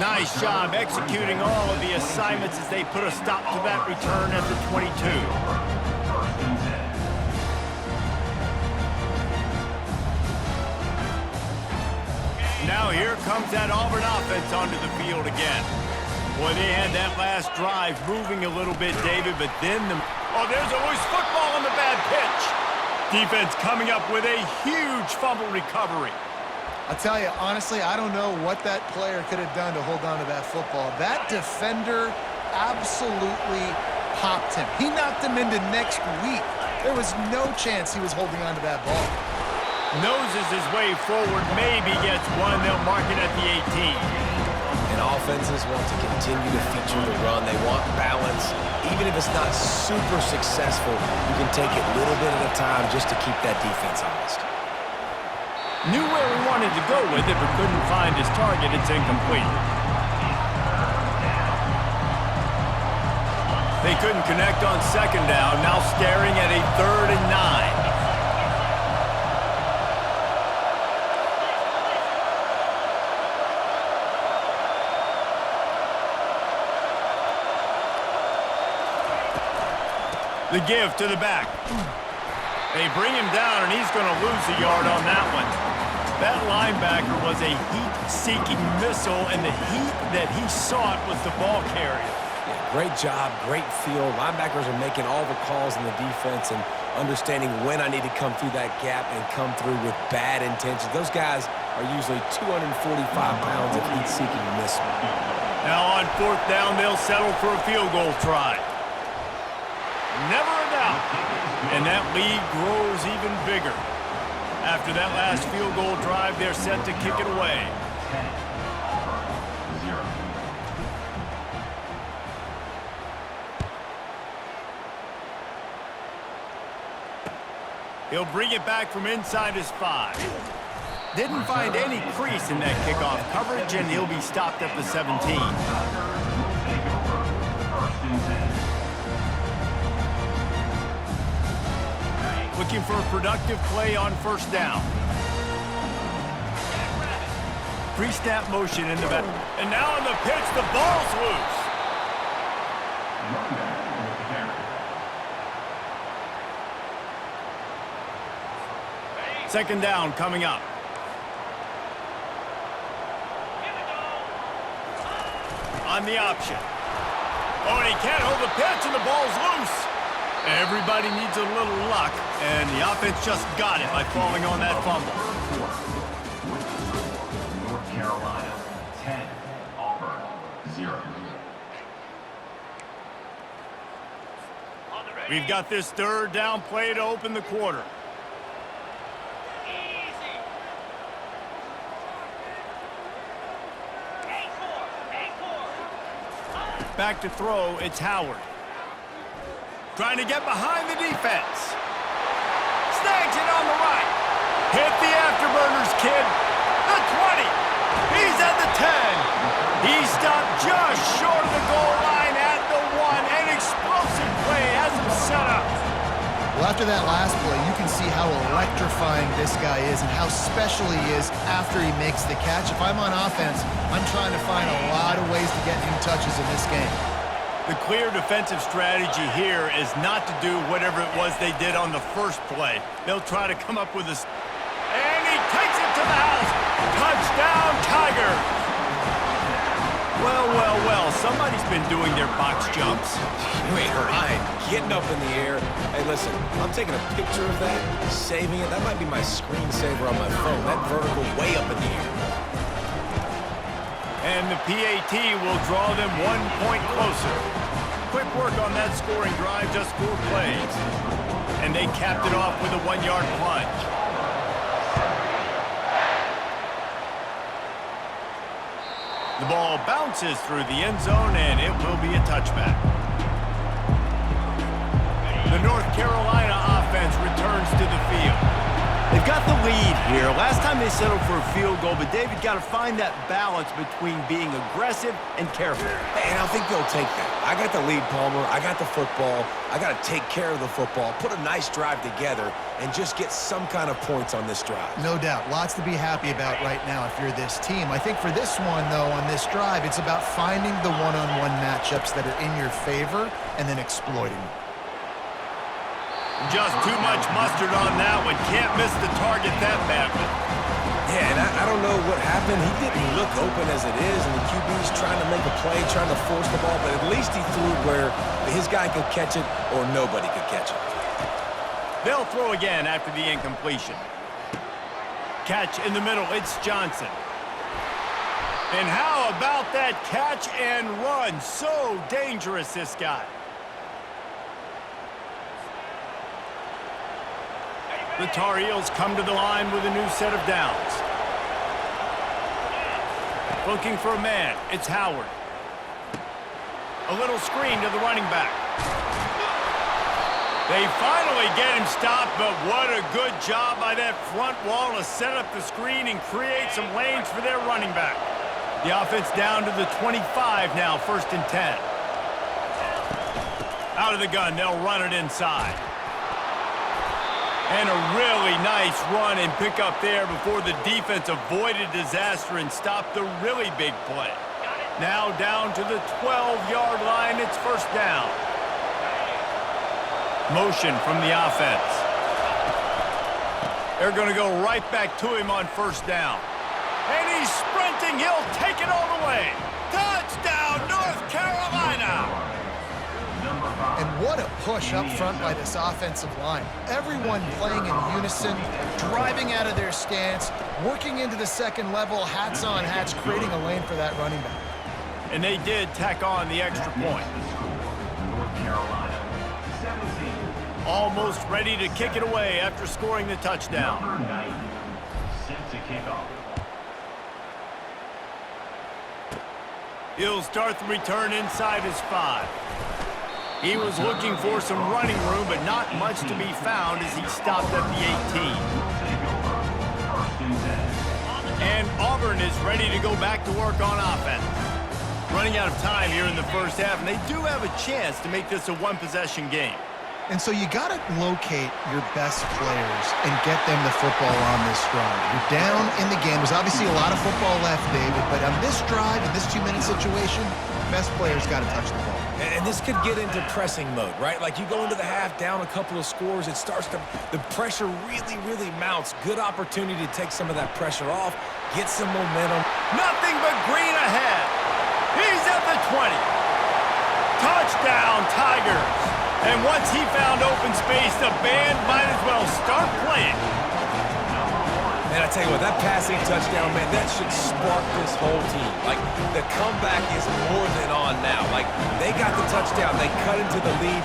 Nice job executing all of the assignments as they put a stop to that return at the 22. Now here comes that Auburn offense onto the field again. Boy, they had that last drive moving a little bit, David, but then oh, there's a loose football on the bad pitch. Defense coming up with a huge fumble recovery. I'll tell you, honestly, I don't know what that player could have done to hold on to that football. That defender absolutely popped him. He knocked him into next week. There was no chance he was holding on to that ball. Noses his way forward, maybe gets one. They'll mark it at the 18. And offenses want to continue to feature the run. They want balance. Even if it's not super successful, you can take it little bit at a time just to keep that defense honest. Knew where he wanted to go with it, but couldn't find his target. It's incomplete. They couldn't connect on second down. Now staring at a 3rd and 9. The give to the back. They bring him down, and he's going to lose a yard on that one. That linebacker was a heat-seeking missile, and the heat that he sought was the ball carrier. Yeah, great job, great feel. Linebackers are making all the calls in the defense and understanding when I need to come through that gap and come through with bad intentions. Those guys are usually 245 pounds of heat-seeking missile. Now on 4th down, they'll settle for a field goal try. Never a doubt. And that lead grows even bigger. After that last field goal drive, they're set to kick it away. He'll bring it back from inside his 5. Didn't find any crease in that kickoff coverage, and he'll be stopped at the 17. Looking for a productive play on 1st down. Pre-snap motion in the back. And now on the pitch, the ball's loose. 2nd down coming up. On the option. Oh, and he can't hold the pitch, and the ball's loose. Everybody needs a little luck, and the offense just got it by falling on that fumble. North Carolina, 10, Auburn, 0. We've got this 3rd down play to open the quarter. Back to throw, it's Howard. Trying to get behind the defense. Snags it on the right. Hit the afterburners, kid. The 20. He's at the 10. He stopped just short of the goal line at the 1. An explosive play has him set up. Well, after that last play, you can see how electrifying this guy is and how special he is after he makes the catch. If I'm on offense, I'm trying to find a lot of ways to get him touches in this game. The clear defensive strategy here is not to do whatever it was they did on the first play. They'll try to come up with a... And he takes it to the house. Touchdown, Tiger. Well, well, well. Somebody's been doing their box jumps. You ain't Ryan getting up in the air. Hey, listen, I'm taking a picture of that, saving it. That might be my screensaver on my phone. That vertical way up in the air. And the PAT will draw them 1 point closer. Quick work on that scoring drive, just 4 plays. And they capped it off with a 1-yard plunge. The ball bounces through the end zone, and it will be a touchback. The North Carolina offense returns to the field. They've got the lead here. Last time they settled for a field goal, but David got to find that balance between being aggressive and careful. And I think they'll take that. I got the lead, Palmer. I got the football. I got to take care of the football, put a nice drive together, and just get some kind of points on this drive. No doubt. Lots to be happy about right now if you're this team. I think for this one, though, on this drive, it's about finding the one-on-one matchups that are in your favor and then exploiting them. Just too much mustard on that one. Can't miss the target that badly. Yeah, and I don't know what happened. He didn't look open as it is, and the QB's trying to make a play, trying to force the ball, but at least he threw it where his guy could catch it or nobody could catch it. They'll throw again after the incompletion. Catch in the middle. It's Johnson. And how about that catch and run? So dangerous, this guy. The Tar Heels come to the line with a new set of downs. Looking for a man. It's Howard. A little screen to the running back. They finally get him stopped, but what a good job by that front wall to set up the screen and create some lanes for their running back. The offense down to the 25 now, 1st and 10. Out of the gun, they'll run it inside. And a really nice run and pick up there before the defense avoided disaster and stopped the really big play. Now down to the 12-yard line, it's 1st down. Motion from the offense. They're going to go right back to him on 1st down. And he's sprinting. He'll take it all the way. Touchdown, North Carolina! And what a push up front by this offensive line. Everyone playing in unison, driving out of their stance, working into the second level, hats on hats, creating a lane for that running back. And they did tack on the extra point. North Carolina, 17. Almost ready to kick it away after scoring the touchdown. Number 90, set to kick off. He'll start the return inside his 5. He was looking for some running room, but not much to be found as he stopped at the 18. And Auburn is ready to go back to work on offense. Running out of time here in the 1st half, and they do have a chance to make this a one-possession game. And so you got to locate your best players and get them the football on this drive. You're down in the game. There's obviously a lot of football left, David, but on this drive, in this 2-minute situation, best players got to touch the ball. And this could get into pressing mode, right? Like you go into the half down a couple of scores, it starts to, the pressure really mounts. Good opportunity to take some of that pressure off, get some momentum. Nothing but green ahead. He's at the 20. Touchdown, Tigers. And once he found open space, the band might as well start playing. Man, I tell you what, that passing touchdown, man, that should spark this whole team. Like, the comeback is more than on now. Like, they got the touchdown. They cut into the lead.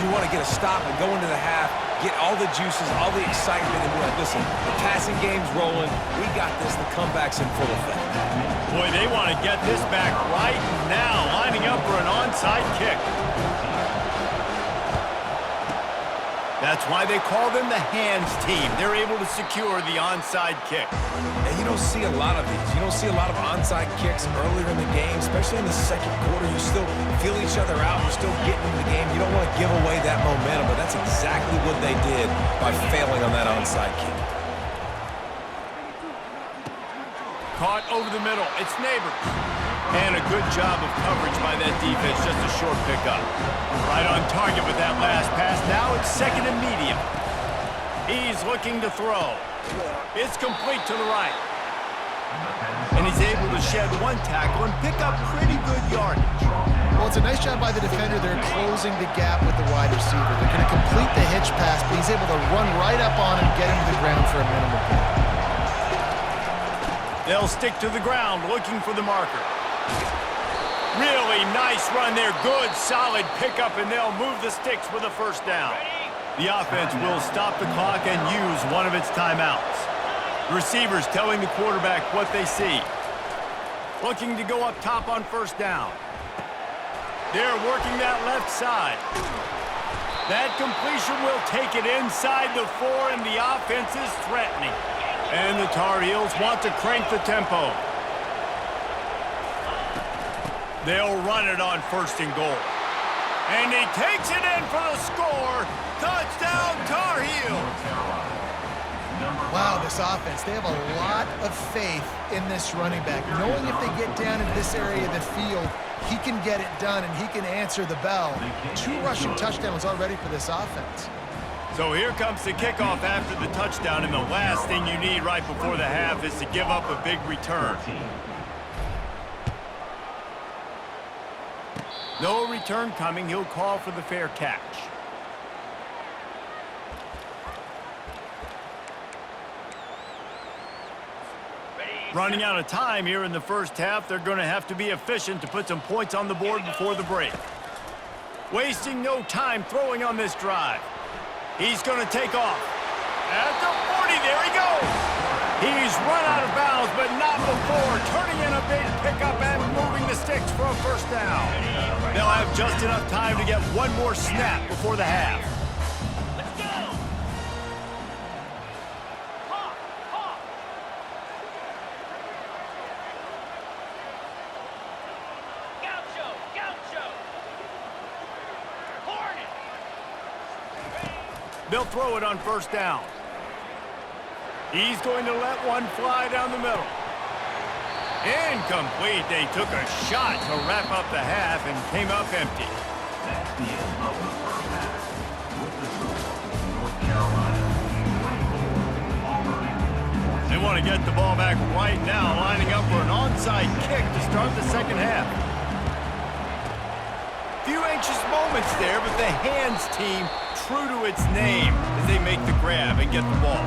You want to get a stop and go into the half, get all the juices, all the excitement, and be like, listen, the passing game's rolling. We got this. The comeback's in full effect. Boy, they want to get this back right now, lining up for an onside kick. That's why they call them the hands team. They're able to secure the onside kick. And you don't see a lot of these. You don't see a lot of onside kicks earlier in the game, especially in the second quarter. You still feel each other out. You're still getting into the game. You don't want to give away that momentum, but that's exactly what they did by failing on that onside kick. Caught over the middle. It's Neighbors. And a good job of coverage by that defense. Just a short pickup. Right on target with that last pass. Now it's 2nd and medium. He's looking to throw. It's complete to the right. And he's able to shed one tackle and pick up pretty good yardage. Well, it's a nice job by the defender. They're closing the gap with the wide receiver. They're going to complete the hitch pass, but he's able to run right up on him, get him to the ground for a minimal gain. They'll stick to the ground looking for the marker. Really nice run there. Good, solid pickup, and they'll move the sticks with a 1st down. The offense will stop the clock and use one of its timeouts. The receivers telling the quarterback what they see. Looking to go up top on 1st down. They're working that left side. That completion will take it inside the 4, and the offense is threatening. And the Tar Heels want to crank the tempo. They'll run it on 1st and goal. And he takes it in for the score. Touchdown, Tar Heels. Wow, this offense, they have a lot of faith in this running back, knowing if they get down in this area of the field, he can get it done and he can answer the bell. 2 rushing touchdowns already for this offense. So here comes the kickoff after the touchdown, and the last thing you need right before the half is to give up a big return. No return coming. He'll call for the fair catch. Running out of time here in the first half. They're going to have to be efficient to put some points on the board before the break. Wasting no time throwing on this drive. He's going to take off. At the 40, there he goes. He's run out of bounds, but not before turning in a big pickup and moving the sticks for a 1st down. They'll have just enough time to get one more snap before the half. Let's go! Hawk, hawk. Gaucho, gaucho. Hornet. They'll throw it on 1st down. He's going to let one fly down the middle. Incomplete. They took a shot to wrap up the half and came up empty. That's the end of the first half. With the score, North Carolina 24, Auburn. They want to get the ball back right now, lining up for an onside kick to start the 2nd half. Few anxious moments there, but the hands team true to its name as they make the grab and get the ball.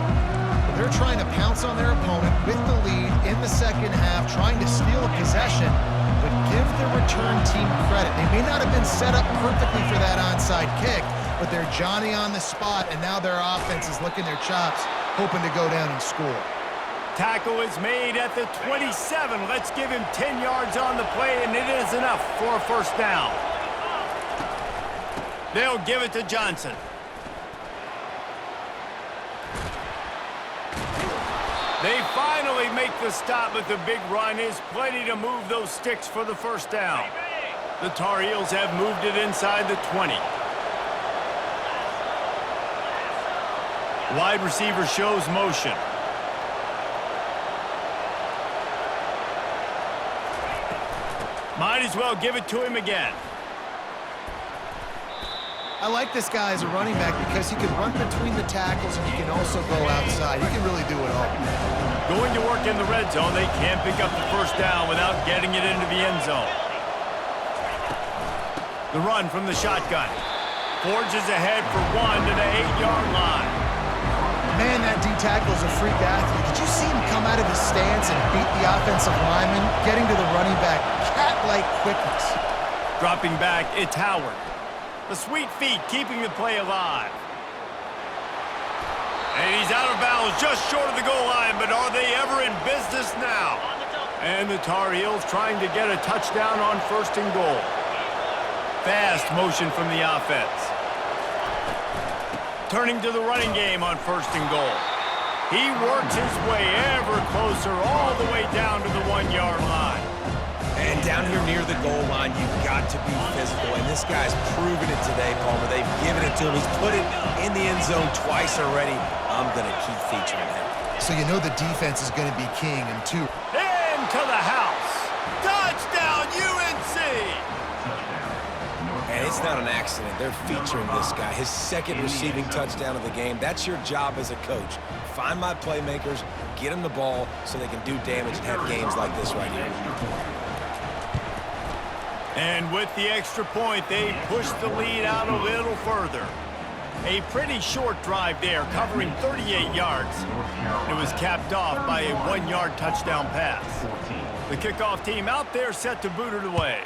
They're trying to pounce on their opponent with the lead in the 2nd half, trying to steal a possession, but give the return team credit. They may not have been set up perfectly for that onside kick, but they're Johnny on the spot, and now their offense is licking their chops, hoping to go down and score. Tackle is made at the 27. Let's give him 10 yards on the play, and it is enough for a 1st down. They'll give it to Johnson. They finally make the stop, but the big run is plenty to move those sticks for the 1st down. The Tar Heels have moved it inside the 20. Wide receiver shows motion. Might as well give it to him again. I like this guy as a running back because he can run between the tackles and he can also go outside. He can really do it all. Going to work in the red zone. They can't pick up the 1st down without getting it into the end zone. The run from the shotgun. Forges ahead for 1 to the 8-yard line. Man, that D-tackle's a freak athlete. Did you see him come out of his stance and beat the offensive lineman, getting to the running back? Cat-like quickness. Dropping back, it's Howard. The sweet feet keeping the play alive. And he's out of bounds just short of the goal line, but are they ever in business now? And the Tar Heels trying to get a touchdown on 1st and goal. Fast motion from the offense. Turning to the running game on 1st and goal. He works his way ever closer all the way down to the 1-yard line. And down here near the goal line, you've got to be physical. And this guy's proven it today, Palmer. They've given it to him. He's put it in the end zone twice already. I'm going to keep featuring him. So you know the defense is going to be king in 2. Into the house. Touchdown, UNC! And it's not an accident. They're featuring this guy. His 2nd receiving touchdown of the game. That's your job as a coach. Find my playmakers, get them the ball so they can do damage and have games like this right here. And with the extra point, they push the lead out a little further. A pretty short drive there, covering 38 yards. It was capped off by a 1-yard touchdown pass. The kickoff team out there set to boot it away.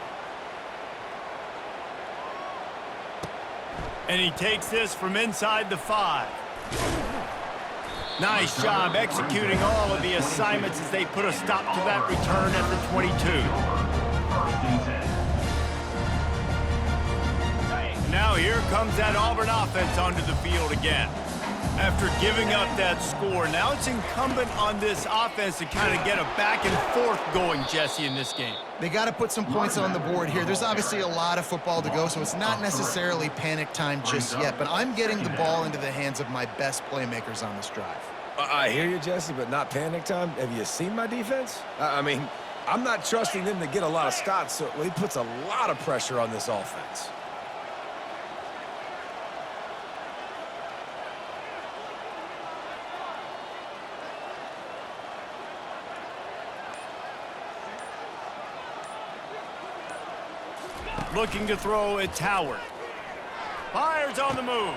And he takes this from inside the 5. Nice job executing all of the assignments as they put a stop to that return at the 22. Now here comes that Auburn offense onto the field again. After giving up that score, now it's incumbent on this offense to kind of get a back and forth going, Jesse, in this game. They got to put some points on the board here. There's obviously a lot of football to go, so it's not necessarily panic time just yet, but I'm getting the ball into the hands of my best playmakers on this drive. I hear you, Jesse, but not panic time. Have you seen my defense? I mean, I'm not trusting them to get a lot of stops, so he puts a lot of pressure on this offense. Looking to throw, it's Howard. Fires on the move.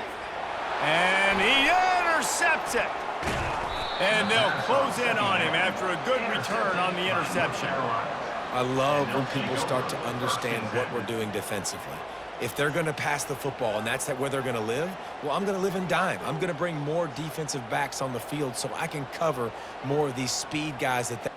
And he intercepts it. And they'll close in on him after a good return on the interception. I love when people start to understand what we're doing defensively. If they're going to pass the football and that's where they're going to live, well, I'm going to live in dime. I'm going to bring more defensive backs on the field so I can cover more of these speed guys that the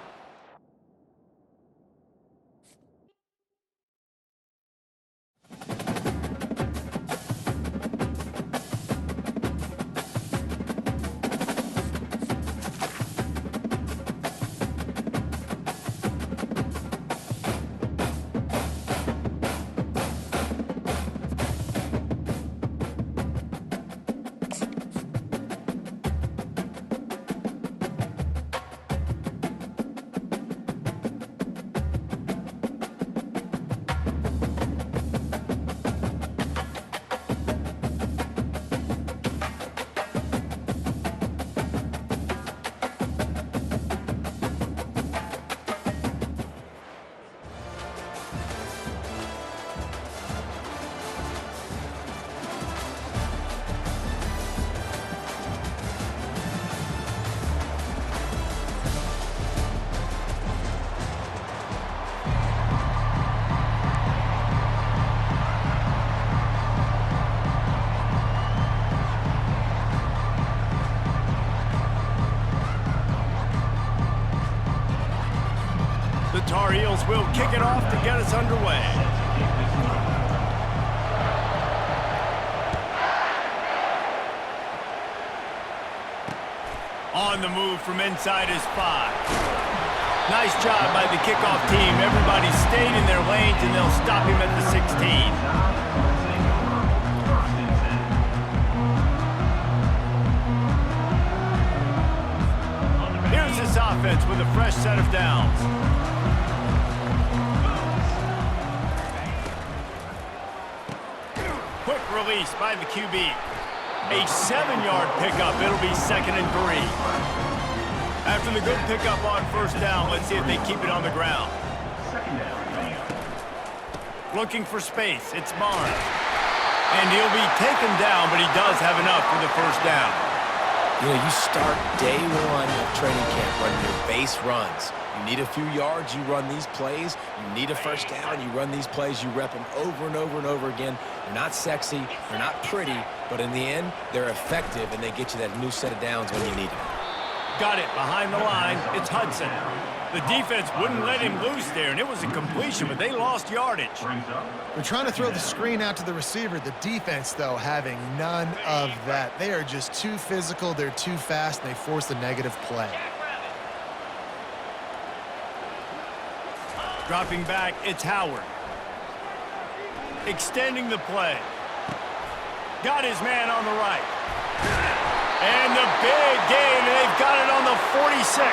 Tar Heels will kick it off to get us underway. On the move from inside his 5. Nice job by the kickoff team. Everybody stayed in their lanes, and they'll stop him at the 16. Here's this offense with a fresh set of downs. Quick release by the QB. A 7-yard pickup. It'll be 2nd and 3. After the good pickup on first down, let's see if they keep it on the ground. Looking for space. It's Barnes. And he'll be taken down, but he does have enough for the first down. You know, you start day one of training camp running your base runs. You need a few yards, you run these plays. You need a first down, you run these plays. You rep them over and over and over again. They're not sexy, they're not pretty, but in the end, they're effective, and they get you that new set of downs when you need them. Got it behind the line. It's Hudson. The defense wouldn't let him loose there, and it was a completion, but they lost yardage. They're trying to throw the screen out to the receiver. The defense, though, having none of that. They are just too physical. They're too fast, and they force the negative play. Dropping back, it's Howard. Extending the play. Got his man on the right. And the big gain, and they've got it on the 46.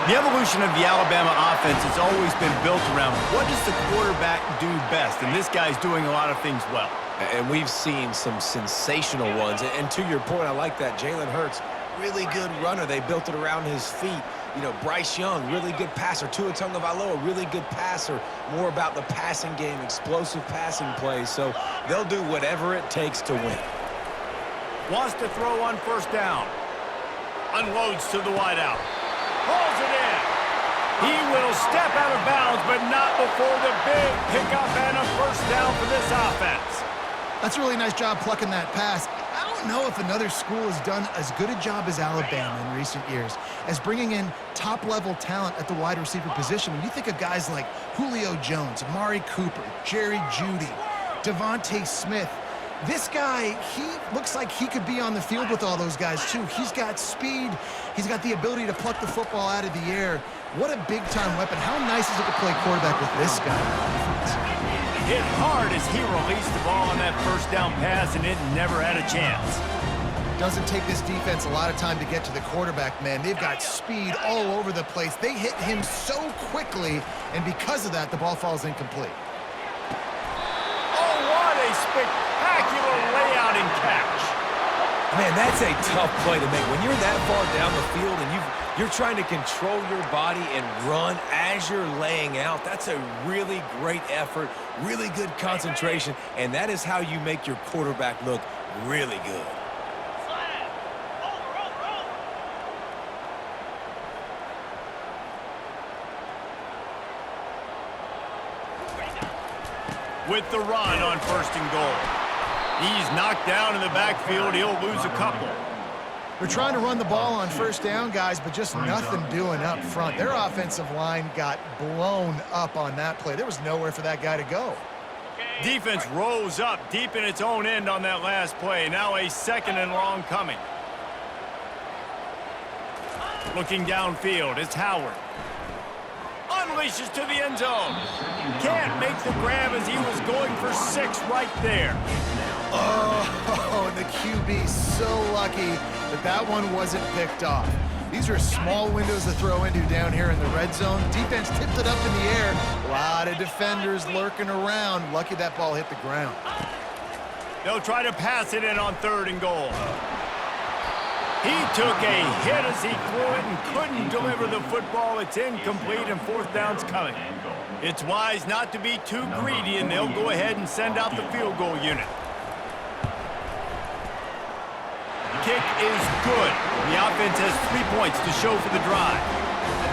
The evolution of the Alabama offense has always been built around what does the quarterback do best, and this guy's doing a lot of things well. And we've seen some sensational ones. And to your point, I like that. Jalen Hurts, really good runner. They built it around his feet. You know, Bryce Young, really good passer. Tua Tagovailoa, really good passer. More about the passing game, explosive passing plays. So they'll do whatever it takes to win. Wants to throw on first down. Unloads to the wideout. Pulls it in. He will step out of bounds, but not before the big pickup and a first down for this offense. That's a really nice job plucking that pass. I don't know if another school has done as good a job as Alabama in recent years as bringing in top-level talent at the wide receiver position. When you think of guys like Julio Jones, Amari Cooper, Jerry Jeudy, Devontae Smith, This guy, he looks like he could be on the field with all those guys, too. He's got speed. He's got the ability to pluck the football out of the air. What a big-time weapon. How nice is it to play quarterback with this guy? Hit hard as he released the ball on that first down pass, and it never had a chance. Doesn't take this defense a lot of time to get to the quarterback, man. They've got speed all over the place. They hit him so quickly, and because of that, the ball falls incomplete. Oh, what a spectacular layout and catch. Man, that's a tough play to make. When you're that far down the field and you're trying to control your body and run as you're laying out, that's a really great effort, really good concentration, and that is how you make your quarterback look really good. Slam. Over. Ready to go. With the run on 1st and goal. He's knocked down in the backfield. He'll lose a couple. They're trying to run the ball on 1st down, guys, but just nothing doing up front. Their offensive line got blown up on that play. There was nowhere for that guy to go. Defense rose up deep in its own end on that last play. Now a 2nd and long coming. Looking downfield, it's Howard. Unleashes to the end zone. Can't make the grab as he was going for 6 right there. Oh, and the QB so lucky that that one wasn't picked off. These are small windows to throw into down here in the red zone. Defense tipped it up in the air. A lot of defenders lurking around. Lucky that ball hit the ground. They'll try to pass it in on 3rd and goal. He took a hit as he threw it and couldn't deliver the football. It's incomplete and 4th down's coming. It's wise not to be too greedy, and they'll go ahead and send out the field goal unit. Kick is good. The offense has 3 points to show for the drive.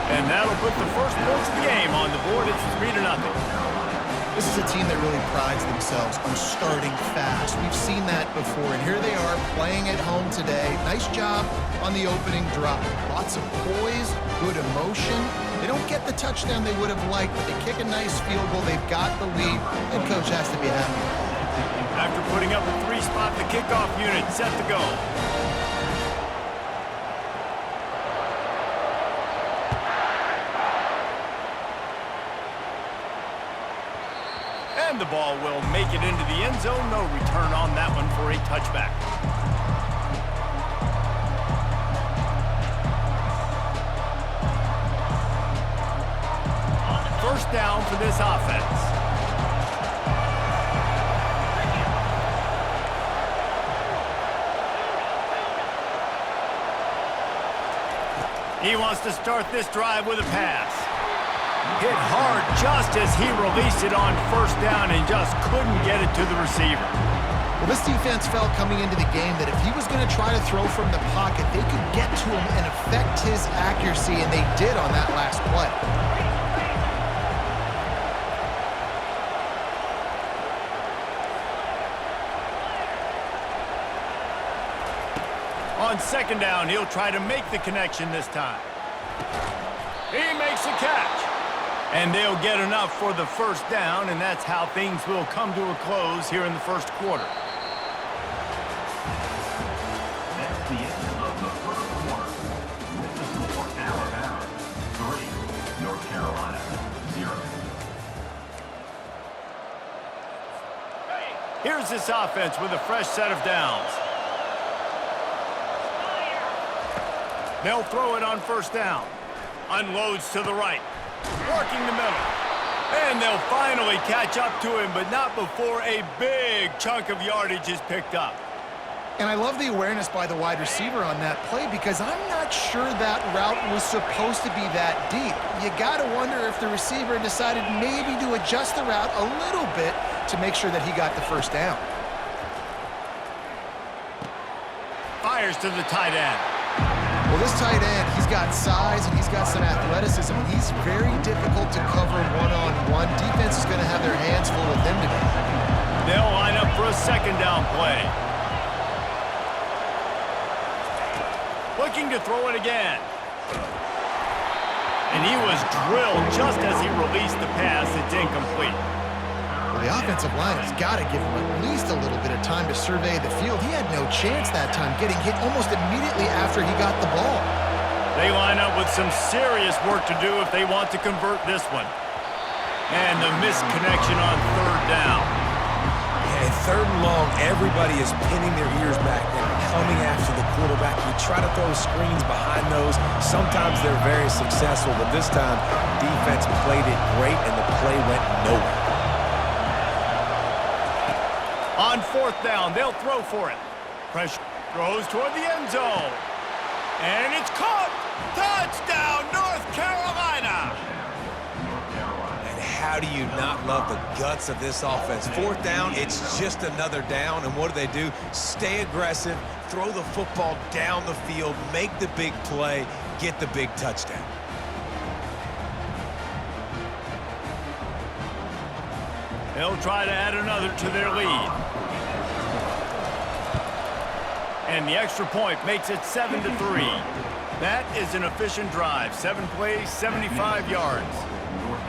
And that'll put the first points of the game on the board. It's 3-0. This is a team that really prides themselves on starting fast. We've seen that before, and here they are playing at home today. Nice job on the opening drive. Lots of poise, good emotion. They don't get the touchdown they would have liked, but they kick a nice field goal. They've got the lead. Head coach has to be happy. After putting up a 3-spot, the kickoff unit set to go. And the ball will make it into the end zone. No return on that one for a touchback. First down for this offense. He wants to start this drive with a pass. Hit hard just as he released it on 1st down and just couldn't get it to the receiver. Well, this defense felt coming into the game that if he was going to try to throw from the pocket, they could get to him and affect his accuracy, and they did on that last play. On 2nd down, he'll try to make the connection this time. He makes a catch. And they'll get enough for the 1st down, and that's how things will come to a close here in the 1st quarter. That's the end of the 1st quarter. With the score, Alabama 3, North Carolina 0. Here's this offense with a fresh set of downs. They'll throw it on 1st down. Unloads to the right. Working the middle. And they'll finally catch up to him, but not before a big chunk of yardage is picked up. And I love the awareness by the wide receiver on that play because I'm not sure that route was supposed to be that deep. You got to wonder if the receiver decided maybe to adjust the route a little bit to make sure that he got the 1st down. Fires to the tight end. Well, this tight end, he's got size and he's got some athleticism, and he's very difficult to cover one-on-one. Defense is going to have their hands full with him today. They'll line up for a 2nd down play. Looking to throw it again. And he was drilled just as he released the pass. It's incomplete. Well, the offensive line has got to give him at least a little bit of time to survey the field. He had no chance that time, getting hit almost immediately after he got the ball. They line up with some serious work to do if they want to convert this one. And the missed connection on third down. And third and long, everybody is pinning their ears back and coming after the quarterback. You try to throw screens behind those. Sometimes they're very successful, but this time, defense played it great and the play went nowhere. On fourth down, they'll throw for it. Pressure throws toward the end zone. And it's caught! Touchdown, North Carolina! And how do you not love the guts of this offense? Fourth down, it's just another down, and what do? Stay aggressive, throw the football down the field, make the big play, get the big touchdown. They'll try to add another to their lead. And the extra point makes it 7-3. That is an efficient drive. 7 plays, 75 yards.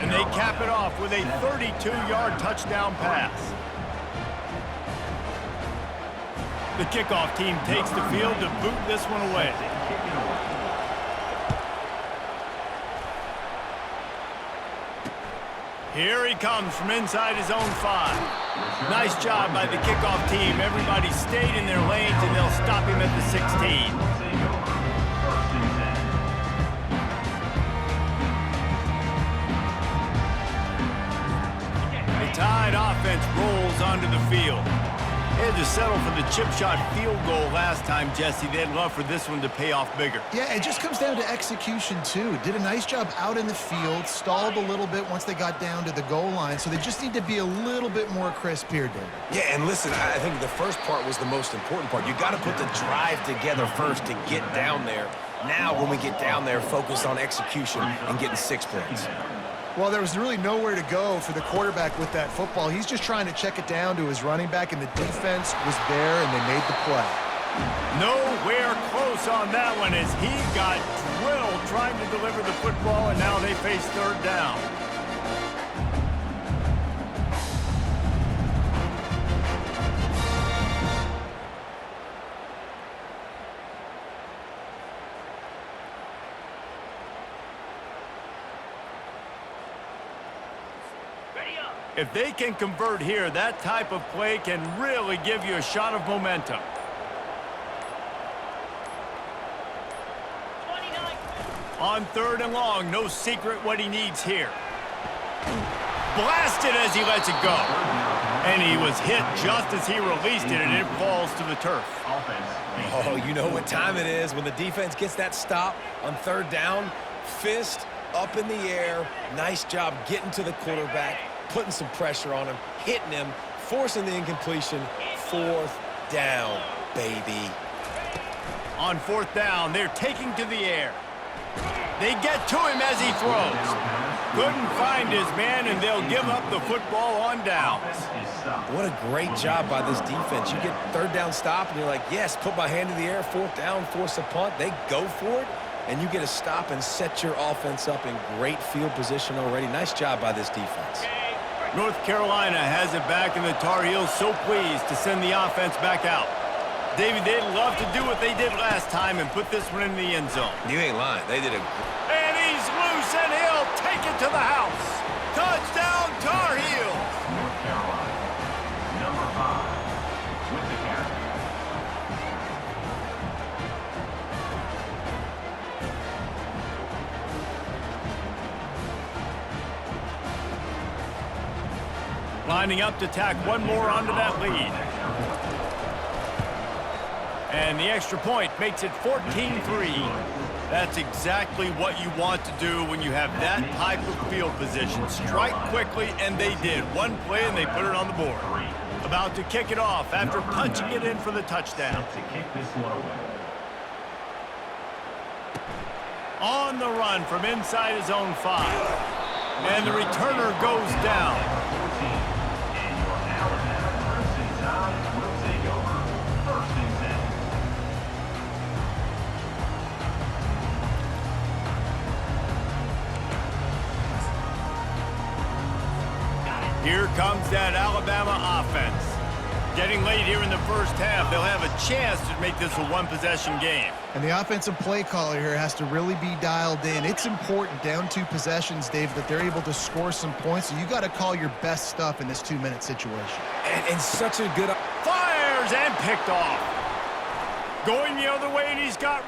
And they cap it off with a 32-yard touchdown pass. The kickoff team takes the field to boot this one away. Here he comes from inside his own 5. Nice job by the kickoff team. Everybody stayed in their lanes, and they'll stop him at the 16. The Tide offense rolls onto the field. They had to settle for the chip shot field goal last time, Jesse. They'd love for this one to pay off bigger. Yeah, it just comes down to execution, too. Did a nice job out in the field, stalled a little bit once they got down to the goal line, so they just need to be a little bit more crisp here, David. Yeah, and listen, I think the first part was the most important part. You got to put the drive together first to get down there. Now, when we get down there, focus on execution and getting 6 points. Well, there was really nowhere to go for the quarterback with that football. He's just trying to check it down to his running back, and the defense was there, and they made the play. Nowhere close on that one as he got drilled trying to deliver the football, and now they face third down. If they can convert here, that type of play can really give you a shot of momentum. 29. On third and long, no secret what he needs here. Blasted as he lets it go. And he was hit just as he released it, and it falls to the turf. Oh, you know what time it is when the defense gets that stop on third down. Fist up in the air. Nice job getting to the quarterback, putting some pressure on him, hitting him, forcing the incompletion. Fourth down, baby. On fourth down, they're taking to the air. They get to him as he throws. Couldn't find his man, and they'll give up the football on downs. What a great job by this defense. You get third down stop, and you're like, yes, put my hand in the air, fourth down, force a punt. They go for it, and you get a stop and set your offense up in great field position already. Nice job by this defense. North Carolina has it back, and the Tar Heels so pleased to send the offense back out. David, they'd love to do what they did last time and put this one in the end zone. You ain't lying. They did a... And he's loose, and he'll take it to the house. Touchdown, Tar Heels. North Carolina, number 5, with the carry. Lining up to tack one more onto that lead. And the extra point makes it 14-3. That's exactly what you want to do when you have that type of field position. Strike quickly, and they did. One play, and they put it on the board. About to kick it off after punching it in for the touchdown. To kick this one away. On the run from inside his own 5. And the returner goes down. And your Alabama Crimson Tide will take over. First and 10. Here comes that Alabama offense. Getting late here in the first half, they'll have a chance to make this a one-possession game. And the offensive play caller here has to really be dialed in. It's important down 2 possessions, Dave, that they're able to score some points. So you got to call your best stuff in this 2-minute situation. And such a good... Fires and picked off. Going the other way, and he's got...